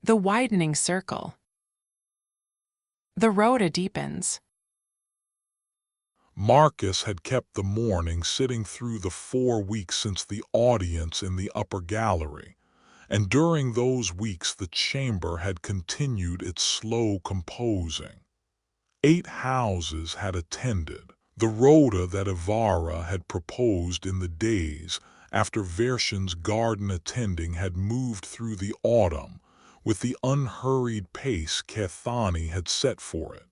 The widening circle. The Rota deepens. Marcus had kept the morning sitting through the 4 weeks since the audience in the upper gallery, and during those weeks the chamber had continued its slow composing. 8 houses had attended. The Rota that Ivara had proposed in the days after Version's garden attending had moved through the autumn with the unhurried pace Kethani had set for it.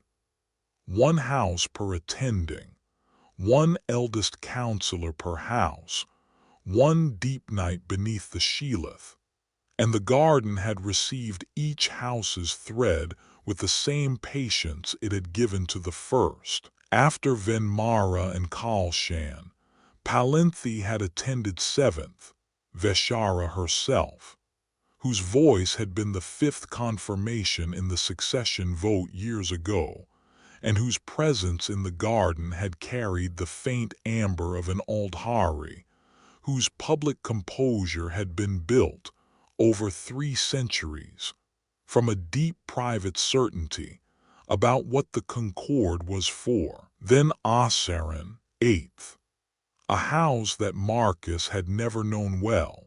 1 house per attending, 1 eldest counselor per house, 1 deep night beneath the Sheleth, and the garden had received each house's thread with the same patience it had given to the first. After Venmara and Kalshan, Palinthi had attended 7th, Veshara herself, whose voice had been the 5th confirmation in the succession vote years ago, and whose presence in the garden had carried the faint amber of an Aldhari, whose public composure had been built, over 3 centuries, from a deep private certainty about what the Concord was for. Then Asaran, 8th, a house that Marcus had never known well,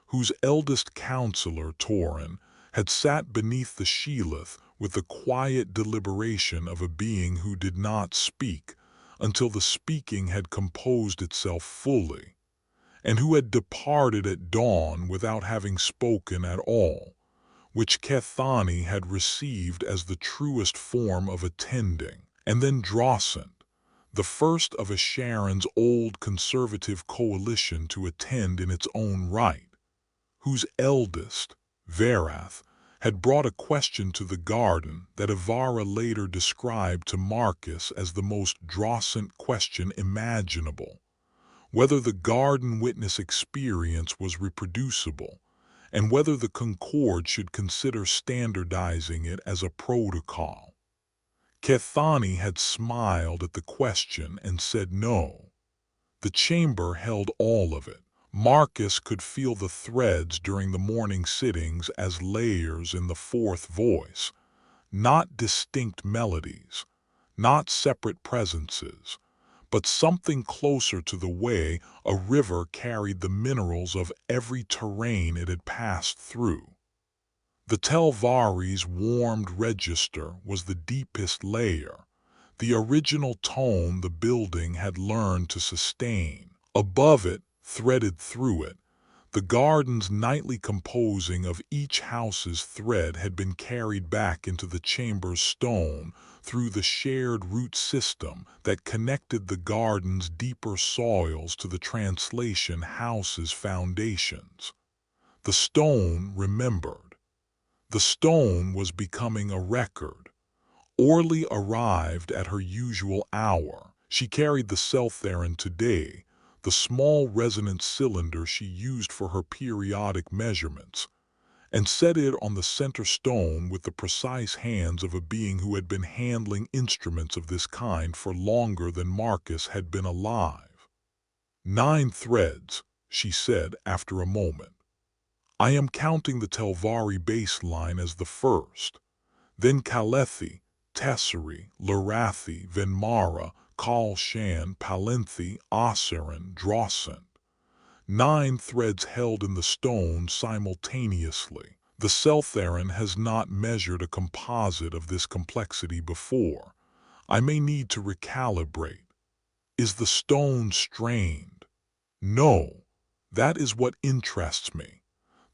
whose eldest counselor, Torin, had sat beneath the Sheleth with the quiet deliberation of a being who did not speak until the speaking had composed itself fully, and who had departed at dawn without having spoken at all, which Kethani had received as the truest form of attending. And then Drossant, the first of Asharon's old conservative coalition to attend in its own right, whose eldest, Verath, had brought a question to the garden that Ivara later described to Marcus as the most Drossant question imaginable, whether the garden witness experience was reproducible, and whether the Concord should consider standardizing it as a protocol. Kethani had smiled at the question and said no. The chamber held all of it. Marcus could feel the threads during the morning sittings as layers in the 4th voice, not distinct melodies, not separate presences, but something closer to the way a river carried the minerals of every terrain it had passed through. The Telvari's warmed register was the deepest layer, the original tone the building had learned to sustain. Above it, threaded through it, the garden's nightly composing of each house's thread had been carried back into the chamber's stone through the shared root system that connected the garden's deeper soils to the translation house's foundations. The stone remembered. The stone was becoming a record. Orly arrived at her usual hour. She carried the Seltherin today, the small resonance cylinder she used for her periodic measurements, and set it on the center stone with the precise hands of a being who had been handling instruments of this kind for longer than Marcus had been alive. 9 threads, she said after a moment. I am counting the Telvari baseline as the first, then Kalethi, Tesseri, Larathi, Venmara, Kalshan, Palinthi, Asaran, Drossant. 9 threads held in the stone simultaneously. The Seltherin has not measured a composite of this complexity before. I may need to recalibrate. Is the stone strained? No, that is what interests me.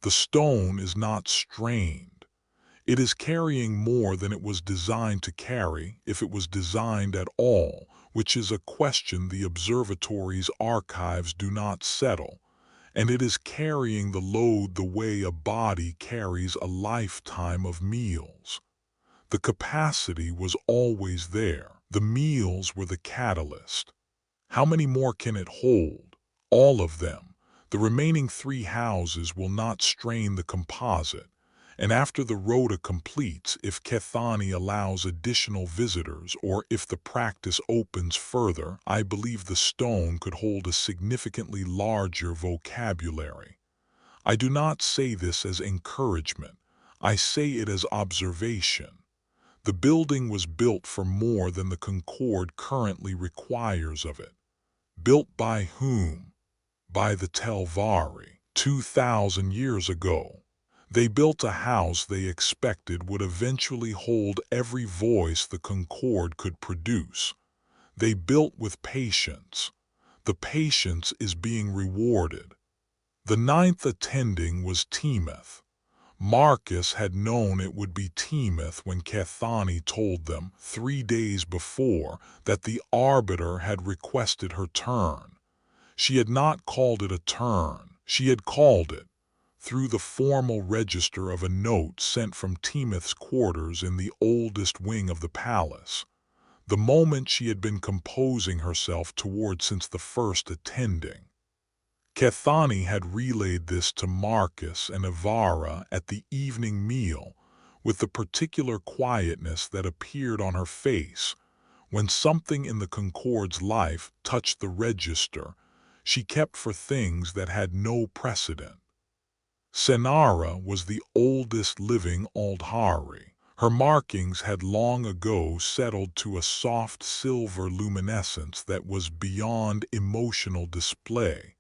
The stone is not strained. It is carrying more than it was designed to carry, if it was designed at all, which is a question the observatory's archives do not settle, and it is carrying the load the way a body carries a lifetime of meals. The capacity was always there. The meals were the catalyst. How many more can it hold? All of them. The remaining 3 houses will not strain the composite, and after the Rota completes, if Kethani allows additional visitors or if the practice opens further, I believe the stone could hold a significantly larger vocabulary. I do not say this as encouragement. I say it as observation. The building was built for more than the Concord currently requires of it. Built by whom? By the Telvari, 2,000 years ago. They built a house they expected would eventually hold every voice the Concord could produce. They built with patience. The patience is being rewarded. The ninth attending was Temeth. Marcus had known it would be Temeth when Kethani told them 3 days before that the Arbiter had requested her turn. She had not called it a turn. She had called it, through the formal register of a note sent from Temeth's quarters in the oldest wing of the palace, the moment she had been composing herself toward since the first attending. Kethani had relayed this to Marcus and Ivara at the evening meal with the particular quietness that appeared on her face when something in the Concord's life touched the register she kept for things that had no precedent. Senara was the oldest living Aldhari. Her markings had long ago settled to a soft silver luminescence that was beyond emotional display.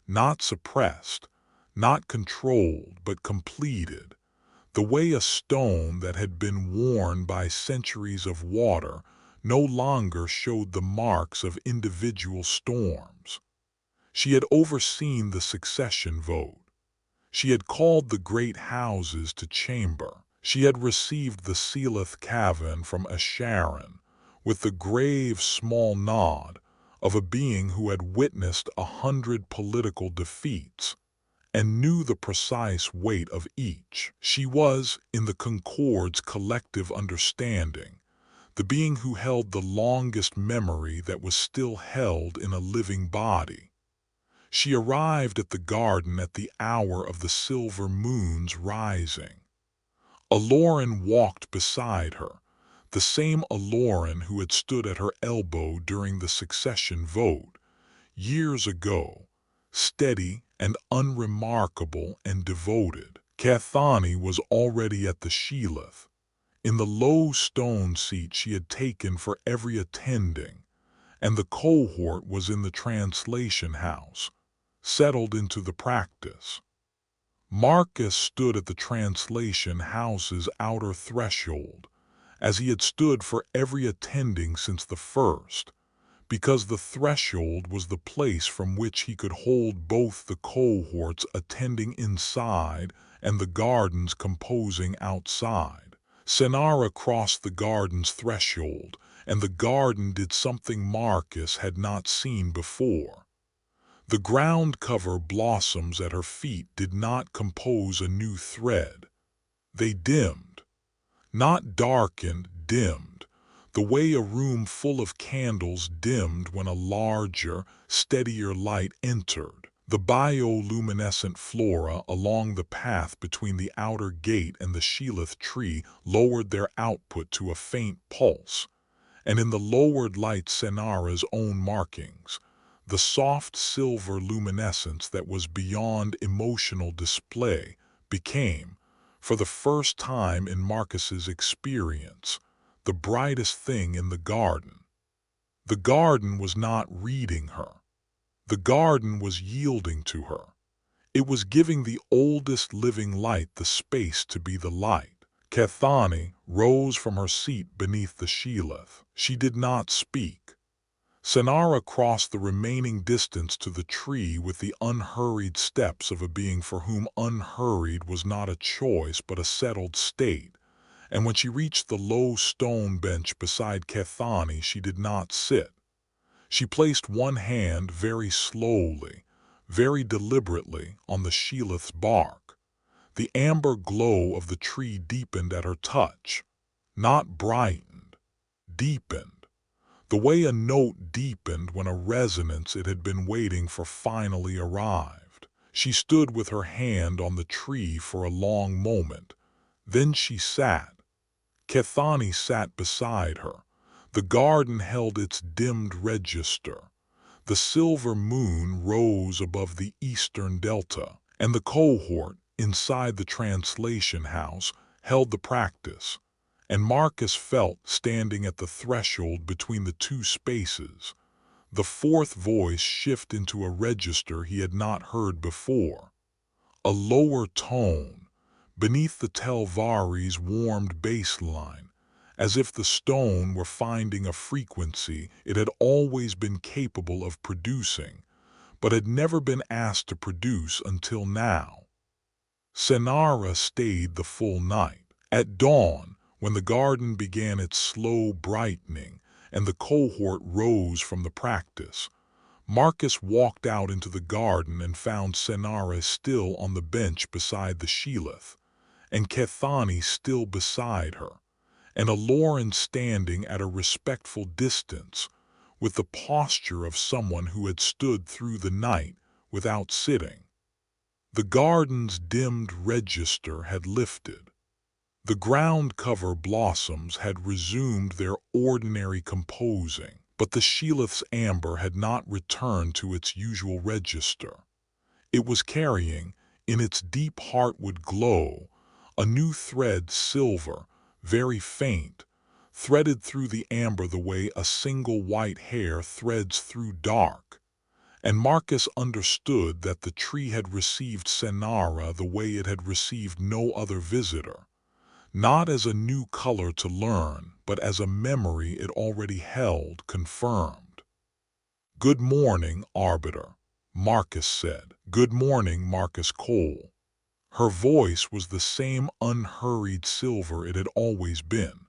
Not suppressed, not controlled, but completed, the way a stone that had been worn by centuries of water no longer showed the marks of individual storms. She had overseen the succession vote. She had called the great houses to chamber. She had received the Sheleth cavern from Asharon with the grave small nod of a being who had witnessed 100 political defeats and knew the precise weight of each. She was, in the Concord's collective understanding, the being who held the longest memory that was still held in a living body. She arrived at the garden at the hour of the silver moon's rising. Aloran walked beside her, the same Aloran who had stood at her elbow during the succession vote, years ago, steady and unremarkable and devoted. Kethani was already at the Sheleth, in the low stone seat she had taken for every attending, and the cohort was in the translation house, settled into the practice. Marcus stood at the translation house's outer threshold, as he had stood for every attending since the first, because the threshold was the place from which he could hold both the cohorts attending inside and the gardens composing outside. Senara crossed the garden's threshold, and the garden did something Marcus had not seen before. The ground cover blossoms at her feet did not compose a new thread. They dimmed, not darkened, dimmed, the way a room full of candles dimmed when a larger, steadier light entered. The bioluminescent flora along the path between the outer gate and the Sheleth tree lowered their output to a faint pulse, and in the lowered light Senara's own markings, the soft silver luminescence that was beyond emotional display, became, for the first time in Marcus's experience, the brightest thing in the garden. The garden was not reading her. The garden was yielding to her. It was giving the oldest living light the space to be the light. Kethani rose from her seat beneath the Sheleth. She did not speak. Senara crossed the remaining distance to the tree with the unhurried steps of a being for whom unhurried was not a choice but a settled state, and when she reached the low stone bench beside Kethani she did not sit. She placed one hand very slowly, very deliberately on the Sheleth's bark. The amber glow of the tree deepened at her touch, not brightened, deepened. The way a note deepened when a resonance it had been waiting for finally arrived. She stood with her hand on the tree for a long moment. Then she sat. Kethani sat beside her. The garden held its dimmed register. The silver moon rose above the eastern delta, and the cohort, inside the translation house, held the practice, and Marcus felt, standing at the threshold between the two spaces, the fourth voice shift into a register he had not heard before. A lower tone, beneath the Telvari's warmed bass line, as if the stone were finding a frequency it had always been capable of producing, but had never been asked to produce until now. Senara stayed the full night. At dawn, when the garden began its slow brightening and the cohort rose from the practice, Marcus walked out into the garden and found Senara still on the bench beside the Sheleth, and Kethani still beside her, and Aloran standing at a respectful distance, with the posture of someone who had stood through the night without sitting. The garden's dimmed register had lifted. The ground cover blossoms had resumed their ordinary composing, but the Sheleth's amber had not returned to its usual register. It was carrying, in its deep heartwood glow, a new thread, silver, very faint, threaded through the amber the way a single white hair threads through dark. And Marcus understood that the tree had received Senara the way it had received no other visitor, not as a new color to learn, but as a memory it already held confirmed. "Good morning, Arbiter," Marcus said. "Good morning, Marcus Cole." Her voice was the same unhurried silver it had always been.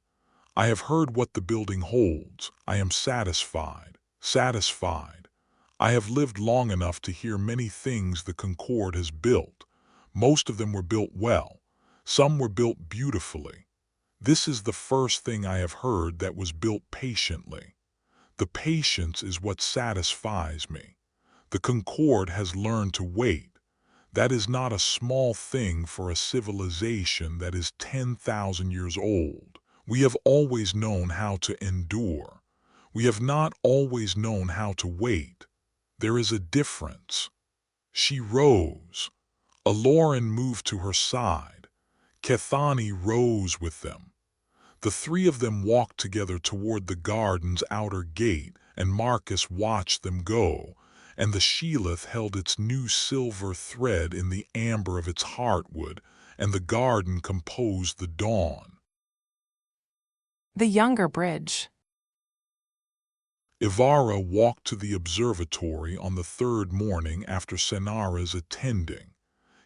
"I have heard what the building holds. I am satisfied. Satisfied. I have lived long enough to hear many things the Concord has built. Most of them were built well. Some were built beautifully. This is the first thing I have heard that was built patiently. The patience is what satisfies me. The Concord has learned to wait. That is not a small thing for a civilization that is 10,000 years old. We have always known how to endure. We have not always known how to wait. There is a difference." She rose. Aloran moved to her side. Kethani rose with them. The three of them walked together toward the garden's outer gate, and Marcus watched them go, and the Sheleth held its new silver thread in the amber of its heartwood, and the garden composed the dawn. The younger bridge. Ivara walked to the observatory on the third morning after Senara's attending,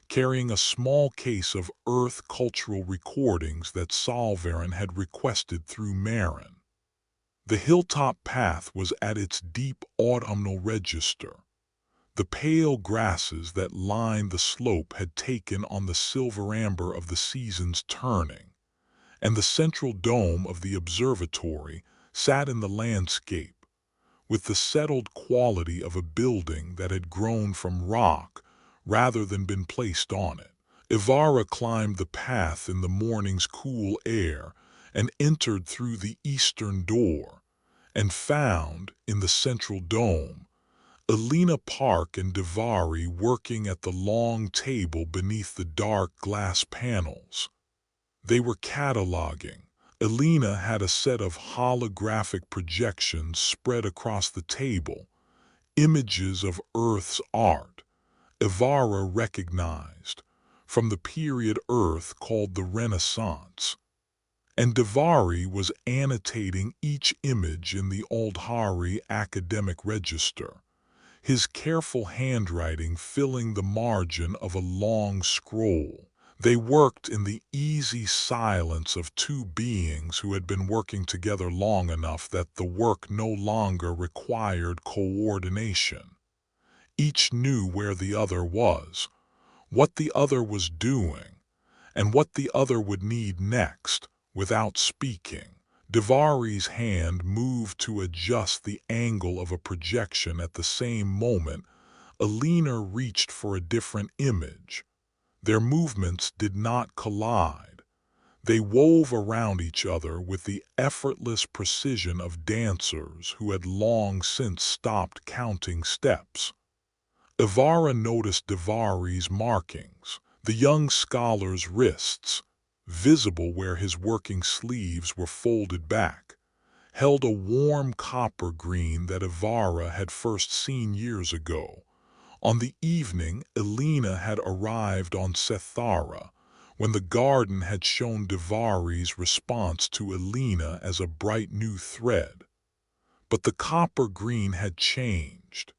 carrying a small case of Earth cultural recordings that Salvaran had requested through Marin. The hilltop path was at its deep autumnal register. The pale grasses that lined the slope had taken on the silver amber of the season's turning, and the central dome of the observatory sat in the landscape, with the settled quality of a building that had grown from rock rather than been placed on it. Ivara climbed the path in the morning's cool air and entered through the eastern door, and found, in the central dome, Elena Park and Divari working at the long table beneath the dark glass panels. They were cataloging. Elena had a set of holographic projections spread across the table, images of Earth's art, Ivara recognized, from the period Earth called the Renaissance. And Divari was annotating each image in the Aldhari academic register, his careful handwriting filling the margin of a long scroll. They worked in the easy silence of two beings who had been working together long enough that the work no longer required coordination. Each knew where the other was, what the other was doing, and what the other would need next, without speaking. Divari's hand moved to adjust the angle of a projection. At the same moment, Elena reached for a different image. Their movements did not collide. They wove around each other with the effortless precision of dancers who had long since stopped counting steps. Ivara noticed Divari's markings. The young scholar's wrists, visible where his working sleeves were folded back, held a warm copper green that Ivara had first seen years ago, on the evening Elena had arrived on Senara, when the garden had shown Divari's response to Elena as a bright new thread. But the copper green had changed.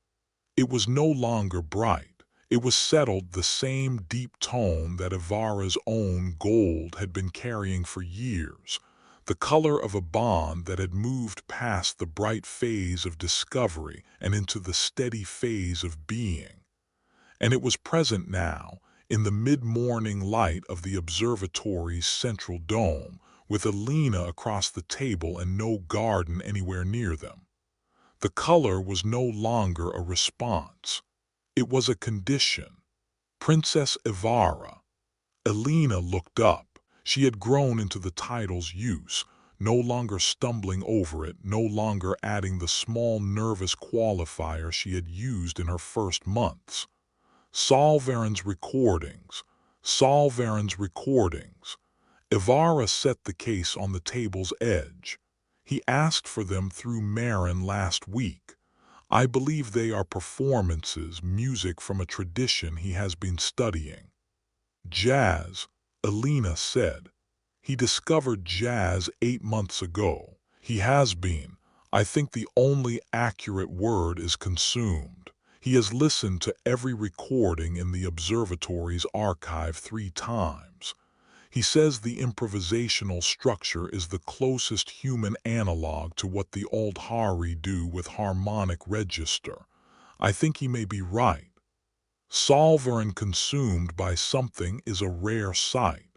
It was no longer bright. It was settled the same deep tone that Ivara's own gold had been carrying for years, the color of a bond that had moved past the bright phase of discovery and into the steady phase of being. And it was present now, in the mid-morning light of the observatory's central dome, with Elena across the table and no garden anywhere near them. The color was no longer a response. It was a condition. Princess Ivara. Elena looked up. She had grown into the title's use, no longer stumbling over it, no longer adding the small nervous qualifier she had used in her first months. Solvarin's recordings. Solvarin's recordings. Ivara set the case on the table's edge. He asked for them through Marin last week. I believe they are performances, music from a tradition he has been studying. Jazz, Elena said. He discovered jazz 8 months ago. He has been. I think the only accurate word is consumed. He has listened to every recording in the observatory's archive 3 times. He says the improvisational structure is the closest human analog to what the Aldhari do with harmonic register. I think he may be right. Solvarin consumed by something is a rare sight.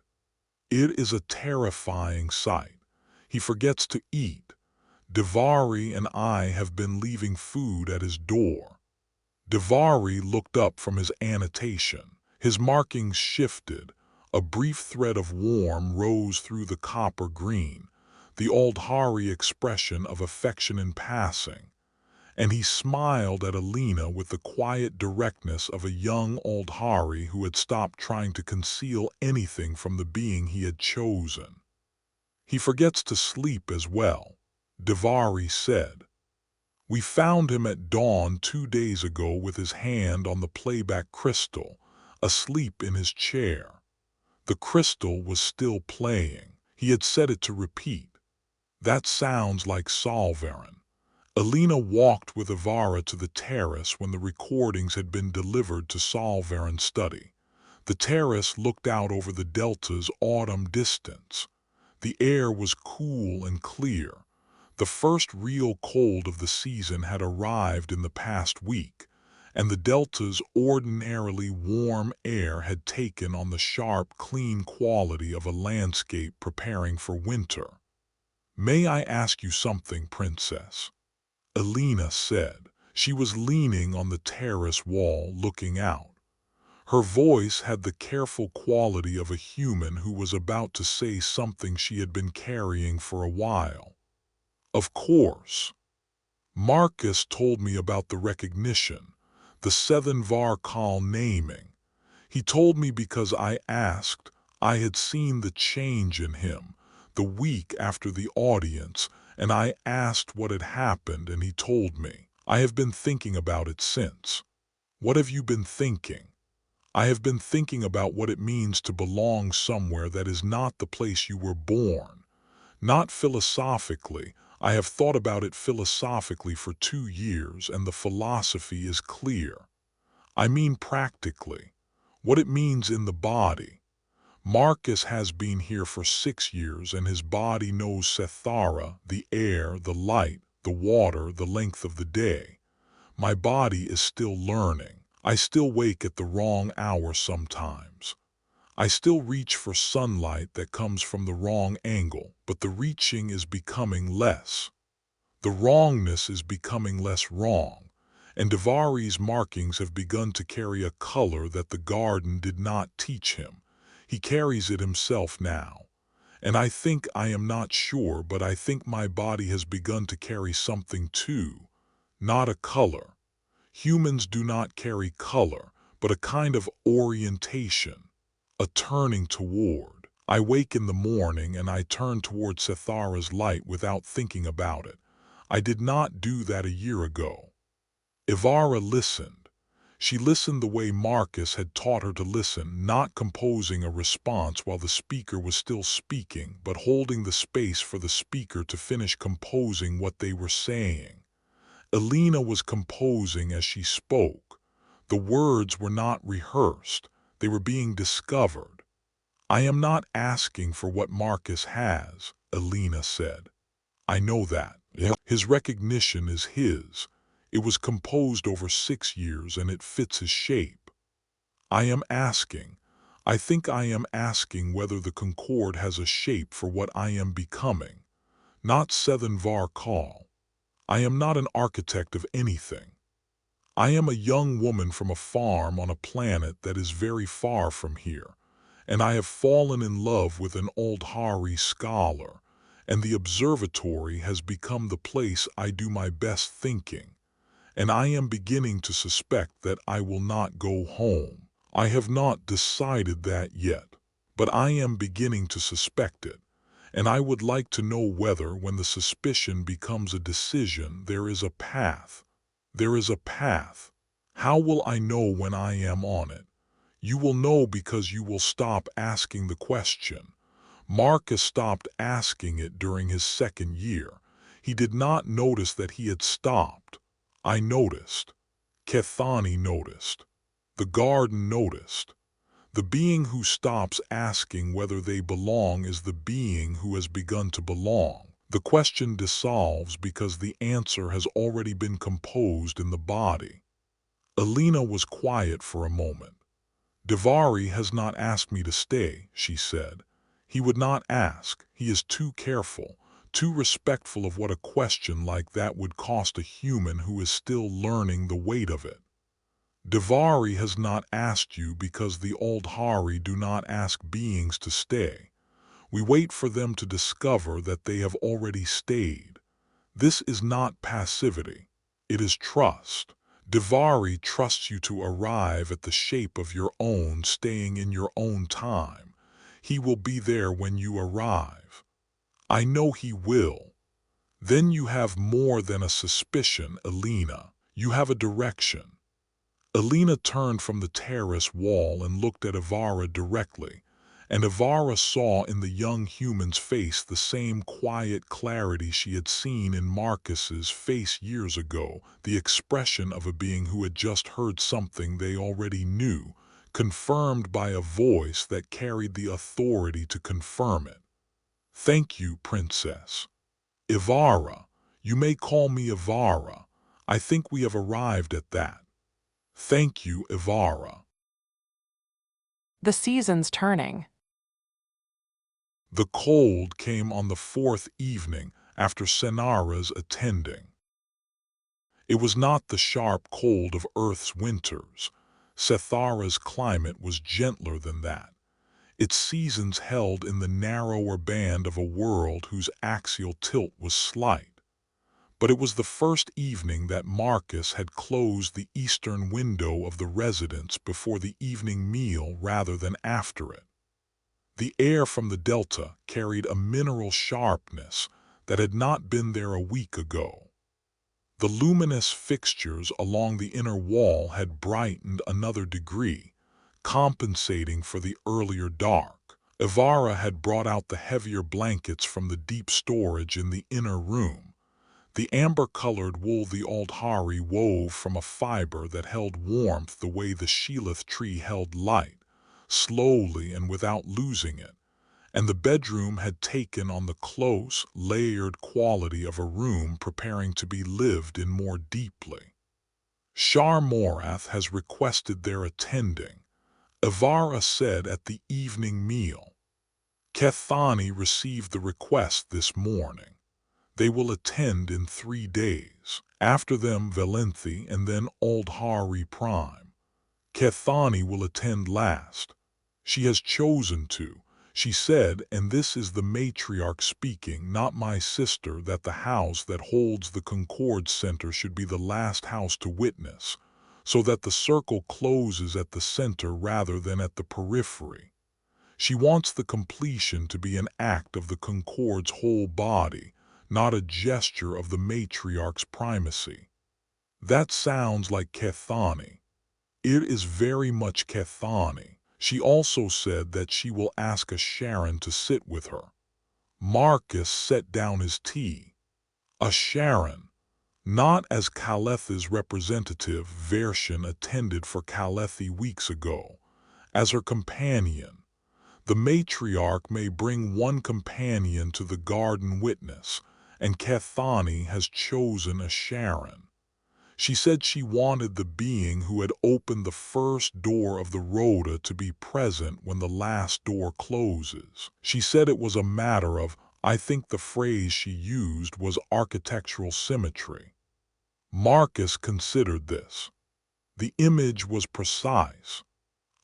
It is a terrifying sight. He forgets to eat. Divari and I have been leaving food at his door. Divari looked up from his annotation. His markings shifted. A brief thread of warm rose through the copper green, the Aldhari expression of affection in passing, and he smiled at Elena with the quiet directness of a young Aldhari who had stopped trying to conceal anything from the being he had chosen. He forgets to sleep as well, Divari said. We found him at dawn 2 days ago with his hand on the playback crystal, asleep in his chair. The crystal was still playing. He had set it to repeat. That sounds like Solvarin. Elena walked with Ivara to the terrace when the recordings had been delivered to Solvarin's study. The terrace looked out over the delta's autumn distance. The air was cool and clear. The first real cold of the season had arrived in the past week, and the delta's ordinarily warm air had taken on the sharp, clean quality of a landscape preparing for winter. "May I ask you something, Princess?" Elena said. She was leaning on the terrace wall, looking out. Her voice had the careful quality of a human who was about to say something she had been carrying for a while. "Of course. Marcus told me about the recognition, the Seven Varkal naming. He told me because I asked. I had seen the change in him the week after the audience, and I asked what had happened, and he told me. I have been thinking about it since." "What have you been thinking?" "I have been thinking about what it means to belong somewhere that is not the place you were born. Not philosophically. I have thought about it philosophically for 2 years, and the philosophy is clear. I mean practically. What it means in the body. Marcus has been here for 6 years, and his body knows Senara, the air, the light, the water, the length of the day. My body is still learning. I still wake at the wrong hour sometimes. I still reach for sunlight that comes from the wrong angle, but the reaching is becoming less. The wrongness is becoming less wrong, and Divari's markings have begun to carry a color that the garden did not teach him. He carries it himself now. And I am not sure, but I think my body has begun to carry something too. Not a color. Humans do not carry color, but a kind of orientation. a turning toward. I wake in the morning and I turn toward Sethara's light without thinking about it. I did not do that a year ago. Ivara listened. She listened the way Marcus had taught her to listen, not composing a response while the speaker was still speaking, but holding the space for the speaker to finish composing what they were saying. Elena was composing as she spoke. The words were not rehearsed. They were being discovered. "I am not asking for what Marcus has," Elena said. "I know that. His recognition is his. It was composed over 6 years and it fits his shape. I think I am asking whether the Concord has a shape for what I am becoming. Not Sethan Var Kal. I am not an architect of anything. I am a young woman from a farm on a planet that is very far from here, and I have fallen in love with an Aldhari scholar, and the observatory has become the place I do my best thinking, and I am beginning to suspect that I will not go home. I have not decided that yet, but I am beginning to suspect it, and I would like to know whether, when the suspicion becomes a decision, there is a path. There is a path. How will I know when I am on it? You will know because you will stop asking the question. Marcus stopped asking it during his 2nd year. He did not notice that he had stopped. I noticed. Kethani noticed. The garden noticed. The being who stops asking whether they belong is the being who has begun to belong. The question dissolves because the answer has already been composed in the body. Elena was quiet for a moment. "Divari has not asked me to stay," she said. "He would not ask. He is too careful, too respectful of what a question like that would cost a human who is still learning the weight of it. Divari has not asked you because the Aldhari do not ask beings to stay. We wait for them to discover that they have already stayed. This is not passivity. It is trust. Divari trusts you to arrive at the shape of your own, staying in your own time. He will be there when you arrive. I know he will. Then you have more than a suspicion, Elena. You have a direction." Elena turned from the terrace wall and looked at Ivara directly, and Ivara saw in the young human's face the same quiet clarity she had seen in Marcus's face years ago, the expression of a being who had just heard something they already knew, confirmed by a voice that carried the authority to confirm it. "Thank you, Princess. Ivara, you may call me Ivara. I think we have arrived at that. Thank you, Ivara." The seasons turning. The cold came on the 4th evening after Senara's attending. It was not the sharp cold of Earth's winters. Sethara's climate was gentler than that. Its seasons held in the narrower band of a world whose axial tilt was slight. But it was the first evening that Marcus had closed the eastern window of the residence before the evening meal rather than after it. The air from the delta carried a mineral sharpness that had not been there a week ago. The luminous fixtures along the inner wall had brightened another degree, compensating for the earlier dark. Ivara had brought out the heavier blankets from the deep storage in the inner room. The amber-colored wool the Aldhari wove from a fiber that held warmth the way the Sheleth tree held light, slowly and without losing it, and the bedroom had taken on the close, layered quality of a room preparing to be lived in more deeply. "Shar Morath has requested their attending," Ivara said at the evening meal. "Kethani received the request this morning. They will attend in 3 days. After them Valenthi and then Aldhari Prime. Kethani will attend last. She has chosen to. She said, and this is the matriarch speaking, not my sister, that the house that holds the Concord Center should be the last house to witness, so that the circle closes at the center rather than at the periphery. She wants the completion to be an act of the Concord's whole body, not a gesture of the matriarch's primacy. That sounds like Kethani. It is very much Kethani. She also said that she will ask a Sharon to sit with her. Marcus set down his tea. A Sharon. Not as Caleth's representative Version attended for Calethi weeks ago. As her companion. The matriarch may bring one companion to the garden witness, and Kethani has chosen a Sharon. She said she wanted the being who had opened the first door of the Rota to be present when the last door closes. She said it was a matter of, I think the phrase she used was architectural symmetry. Marcus considered this. The image was precise.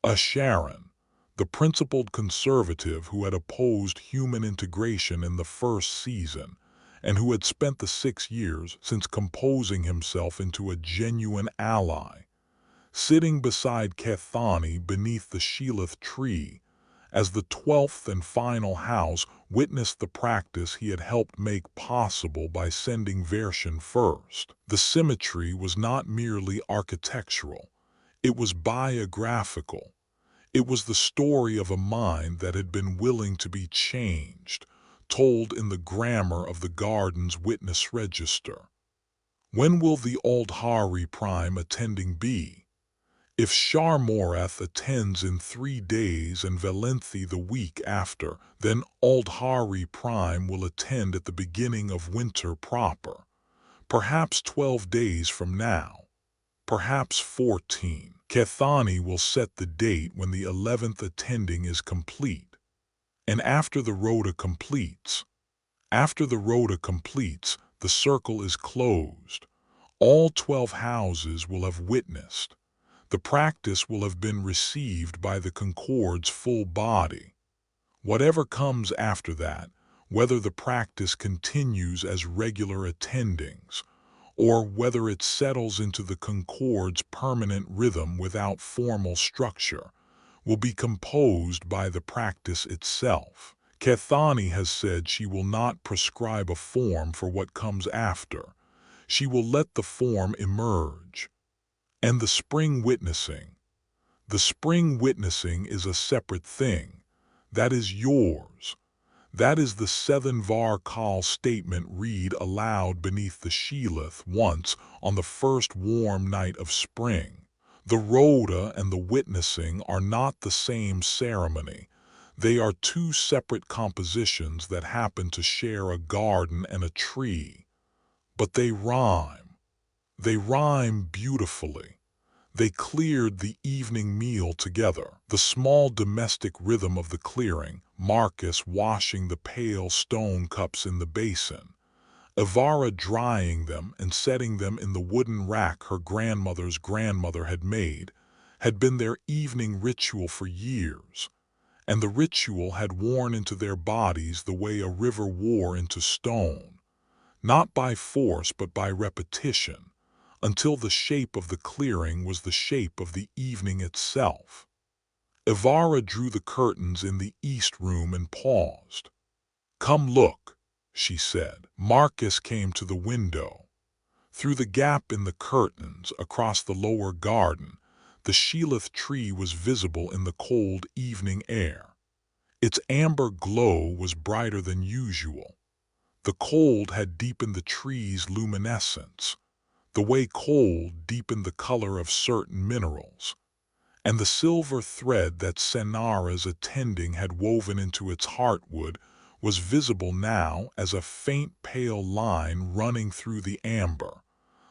A Sharon, the principled conservative who had opposed human integration in the first season, and who had spent the 6 years since composing himself into a genuine ally, sitting beside Kethani beneath the Sheleth tree, as the 12th and final house witnessed the practice he had helped make possible by sending Version first. The symmetry was not merely architectural, it was biographical. It was the story of a mind that had been willing to be changed, told in the grammar of the garden's witness register. When will the Aldhari Prime attending be? If Sharmoreth attends in 3 days and Valenthi the week after, then Aldhari Prime will attend at the beginning of winter proper. Perhaps 12 days from now. Perhaps 14. Kethani will set the date when the 11th attending is complete. And after the Rota completes, the circle is closed. All 12 houses will have witnessed. The practice will have been received by the Concord's full body. Whatever comes after that, whether the practice continues as regular attendings, or whether it settles into the Concord's permanent rhythm without formal structure, will be composed by the practice itself. Kethani has said she will not prescribe a form for what comes after. She will let the form emerge. And the spring witnessing. The spring witnessing is a separate thing. That is yours. That is the Seven Var Kal statement read aloud beneath the Sheleth once on the first warm night of spring. The Rota and the witnessing are not the same ceremony. They are 2 separate compositions that happen to share a garden and a tree. But they rhyme. They rhyme beautifully. They cleared the evening meal together. The small domestic rhythm of the clearing, Marcus washing the pale stone cups in the basin, Ivara drying them and setting them in the wooden rack her grandmother's grandmother had made, had been their evening ritual for years, and the ritual had worn into their bodies the way a river wore into stone, not by force but by repetition, until the shape of the clearing was the shape of the evening itself. Ivara drew the curtains in the east room and paused. "Come look," she said. Marcus came to the window. Through the gap in the curtains, across the lower garden, the Sheleth tree was visible in the cold evening air. Its amber glow was brighter than usual. The cold had deepened the tree's luminescence, the way cold deepened the color of certain minerals, and the silver thread that Senara's attending had woven into its heartwood was visible now as a faint pale line running through the amber,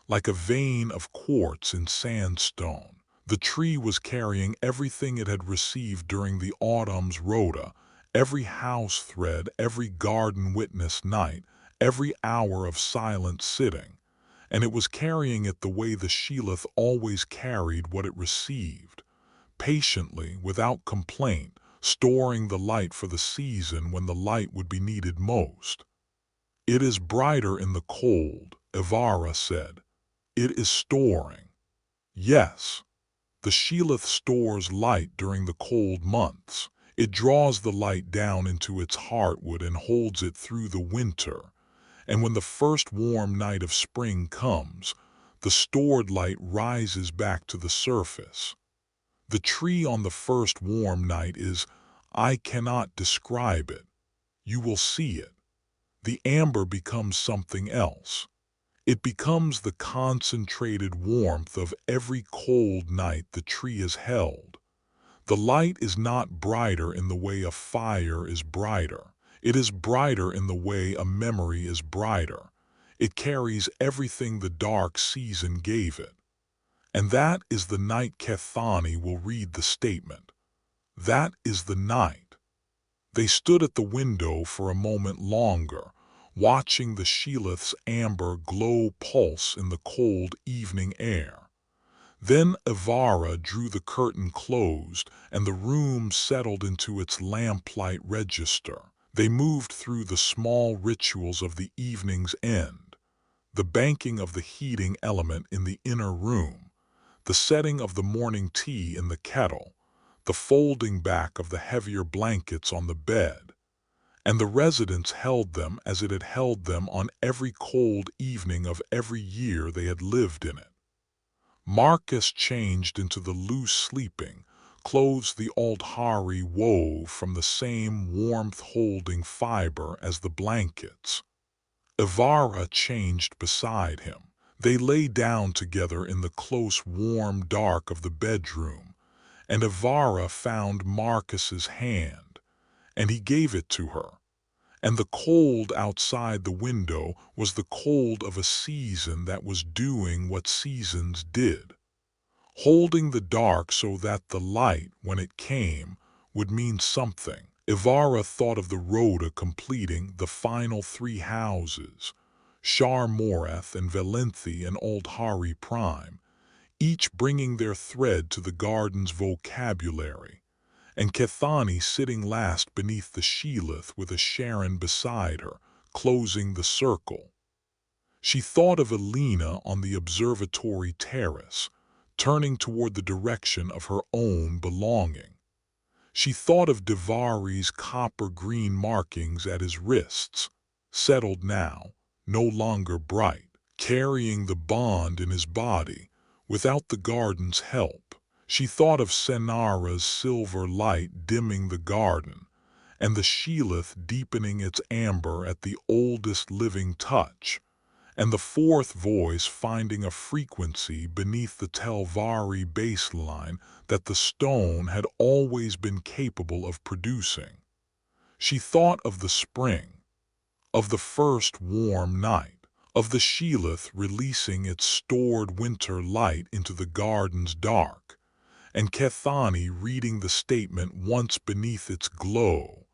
like a vein of quartz in sandstone. The tree was carrying everything it had received during the autumn's Rota, every house thread, every garden witness night, every hour of silent sitting, and it was carrying it the way the Sheleth always carried what it received, patiently, without complaint, storing the light for the season when the light would be needed most. "It is brighter in the cold," Ivara said. "It is storing." Yes, the Sheleth stores light during the cold months. It draws the light down into its heartwood and holds it through the winter. And when the first warm night of spring comes, the stored light rises back to the surface. The tree on the first warm night is, I cannot describe it. You will see it. The amber becomes something else. It becomes the concentrated warmth of every cold night the tree has held. The light is not brighter in the way a fire is brighter. It is brighter in the way a memory is brighter. It carries everything the dark season gave it. And that is the night Kethani will read the statement. That is the night. They stood at the window for a moment longer, watching the Sheleth's amber glow pulse in the cold evening air. Then Ivara drew the curtain closed and the room settled into its lamplight register. They moved through the small rituals of the evening's end, the banking of the heating element in the inner room, the setting of the morning tea in the kettle, the folding back of the heavier blankets on the bed, and the residence held them as it had held them on every cold evening of every year they had lived in it. Marcus changed into the loose sleeping, clothes the Aldhari wove from the same warmth-holding fiber as the blankets. Ivara changed beside him. They lay down together in the close warm dark of the bedroom, and Ivara found Marcus's hand, and he gave it to her. And the cold outside the window was the cold of a season that was doing what seasons did, holding the dark so that the light, when it came, would mean something. Ivara thought of the Rota completing the final 3 houses, Shar Moreth and Valenthi and Aldhari Prime, each bringing their thread to the garden's vocabulary, and Kethani sitting last beneath the Sheleth with a Sharon beside her, closing the circle. She thought of Elena on the observatory terrace, turning toward the direction of her own belonging. She thought of Divari's copper-green markings at his wrists, settled now, no longer bright, carrying the bond in his body, without the garden's help. She thought of Senara's silver light dimming the garden, and the Sheleth deepening its amber at the oldest living touch, and the fourth voice finding a frequency beneath the Telvari baseline that the stone had always been capable of producing. She thought of the spring, of the first warm night, of the Sheleth releasing its stored winter light into the garden's dark, and Kethani reading the statement once beneath its glow,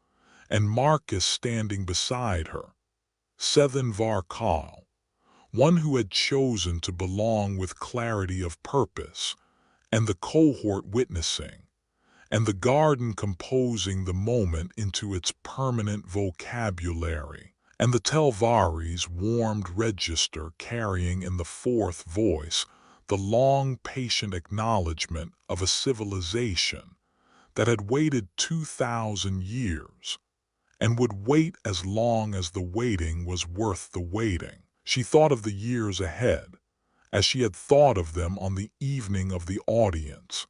and Marcus standing beside her, Sethan Varkal, one who had chosen to belong with clarity of purpose, and the cohort witnessing, and the garden composing the moment into its permanent vocabulary, and the Telvari's warmed register carrying in the fourth voice the long, patient acknowledgement of a civilization that had waited 2,000 years, and would wait as long as the waiting was worth the waiting. She thought of the years ahead, as she had thought of them on the evening of the audience,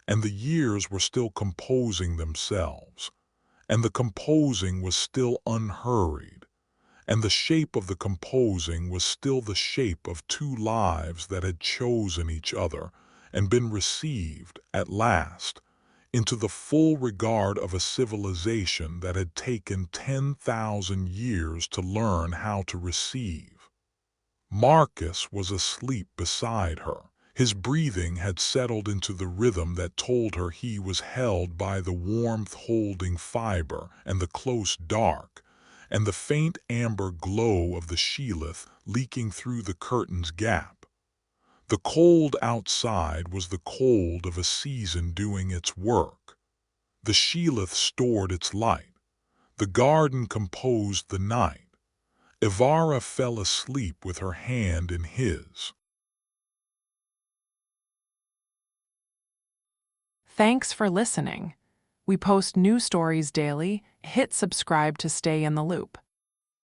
and the years were still composing themselves, and the composing was still unhurried, and the shape of the composing was still the shape of 2 lives that had chosen each other and been received, at last, into the full regard of a civilization that had taken 10,000 years to learn how to receive. Marcus was asleep beside her. His breathing had settled into the rhythm that told her he was held by the warmth-holding fiber and the close dark, and the faint amber glow of the Sheleth leaking through the curtain's gap. The cold outside was the cold of a season doing its work. The Sheleth stored its light. The garden composed the night. Ivara fell asleep with her hand in his. Thanks for listening. We post new stories daily. Hit subscribe to stay in the loop.